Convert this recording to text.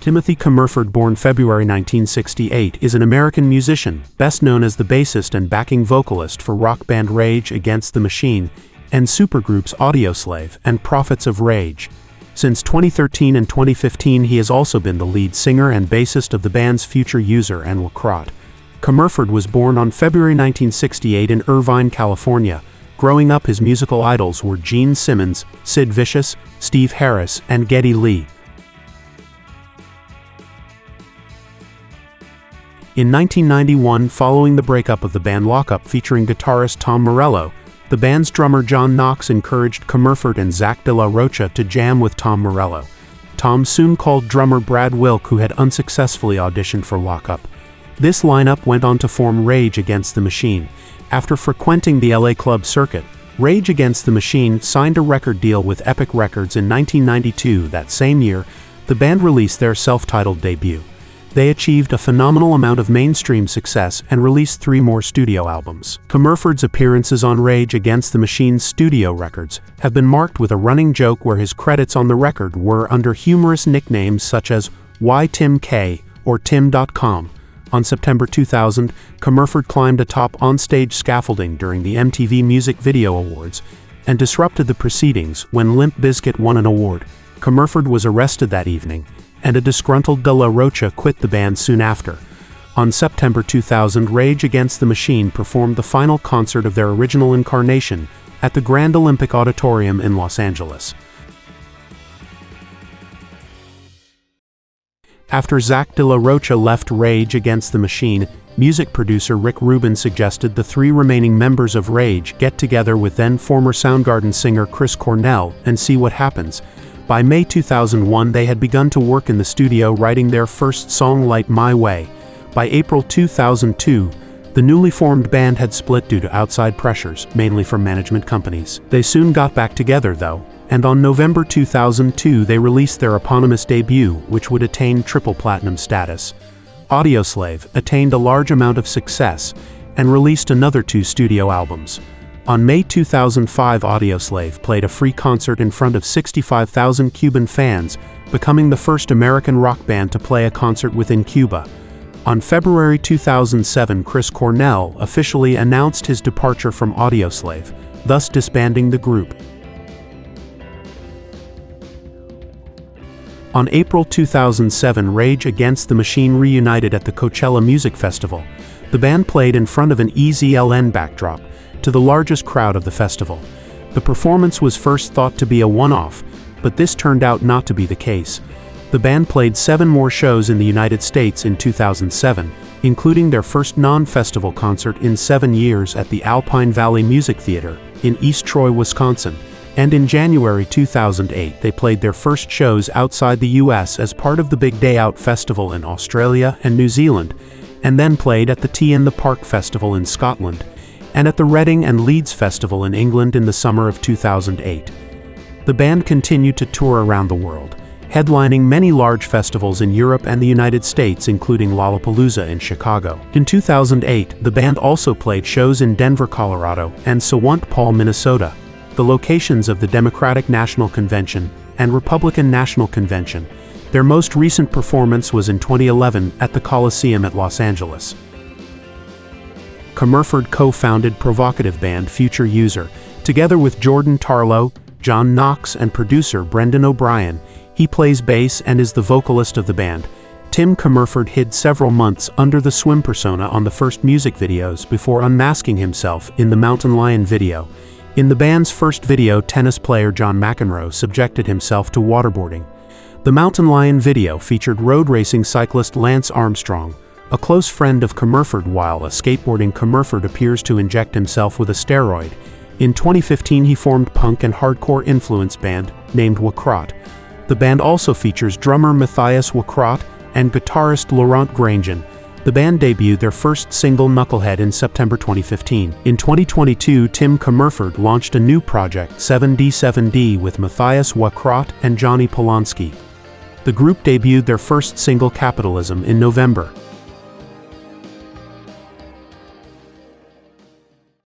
Timothy Commerford, born February 1968, is an American musician, best known as the bassist and backing vocalist for rock band Rage Against the Machine and supergroups Audioslave and Prophets of Rage. Since 2013 and 2015, he has also been the lead singer and bassist of the bands Future User and Wakrat. Commerford was born on February 1968 in Irvine, California. Growing up, his musical idols were Gene Simmons, Sid Vicious, Steve Harris, and Geddy Lee. In 1991, following the breakup of the band Lockup featuring guitarist Tom Morello, the band's drummer Jon Knox encouraged Commerford and Zack de la Rocha to jam with Tom Morello. Tom soon called drummer Brad Wilk, who had unsuccessfully auditioned for Lockup. This lineup went on to form Rage Against the Machine. After frequenting the LA club circuit, Rage Against the Machine signed a record deal with Epic Records in 1992. That same year, the band released their self-titled debut. They achieved a phenomenal amount of mainstream success and released 3 more studio albums. Commerford's appearances on Rage Against the Machine's studio records have been marked with a running joke where his credits on the record were under humorous nicknames such as Why Tim K or Tim.com. On September 2000, Commerford climbed atop onstage scaffolding during the MTV Music Video Awards and disrupted the proceedings when Limp Bizkit won an award. Commerford was arrested that evening, and a disgruntled De La Rocha quit the band soon after. On September 2000, Rage Against the Machine performed the final concert of their original incarnation at the Grand Olympic Auditorium in Los Angeles. After Zack de la Rocha left Rage Against the Machine, music producer Rick Rubin suggested the 3 remaining members of Rage get together with then-former Soundgarden singer Chris Cornell and see what happens. By May 2001, they had begun to work in the studio writing their first song, Light My Way. By April 2002, the newly formed band had split due to outside pressures, mainly from management companies. They soon got back together, though, and on November 2002 they released their eponymous debut, which would attain triple platinum status. Audioslave attained a large amount of success and released another 2 studio albums. On May 2005, Audioslave played a free concert in front of 65,000 Cuban fans, becoming the first American rock band to play a concert within Cuba. On February 2007, Chris Cornell officially announced his departure from Audioslave, thus disbanding the group. On April 2007, Rage Against the Machine reunited at the Coachella Music Festival. The band played in front of an EZLN backdrop to the largest crowd of the festival. The performance was first thought to be a one-off, but this turned out not to be the case. The band played 7 more shows in the United States in 2007, including their first non-festival concert in 7 years at the Alpine Valley Music Theater in East Troy, Wisconsin. And in January 2008, they played their first shows outside the US as part of the Big Day Out Festival in Australia and New Zealand, and then played at the Tea in the Park Festival in Scotland, and at the Reading and Leeds Festival in England in the summer of 2008. The band continued to tour around the world, headlining many large festivals in Europe and the United States, including Lollapalooza in Chicago. In 2008, the band also played shows in Denver, Colorado, and St. Paul, Minnesota, the locations of the Democratic National Convention and Republican National Convention. Their most recent performance was in 2011 at the Coliseum at Los Angeles. Commerford co-founded provocative band Future User. Together with Jordan Tarlow, Jon Knox, and producer Brendan O'Brien, he plays bass and is the vocalist of the band. Tim Commerford hid several months under the swim persona on the first music videos before unmasking himself in the Mountain Lion video. In the band's first video, tennis player John McEnroe subjected himself to waterboarding. The Mountain Lion video featured road racing cyclist Lance Armstrong, a close friend of Commerford. While a skateboarding, Commerford appears to inject himself with a steroid. In 2015, he formed punk and hardcore influence band named Wakrat. The band also features drummer Matthias Wakrat and guitarist Laurent Grandjean. The band debuted their first single, Knucklehead, in September 2015. In 2022, Tim Commerford launched a new project, 7D7D, with Matthias Wakrat and Johnny Polanski. The group debuted their first single, Capitalism, in November.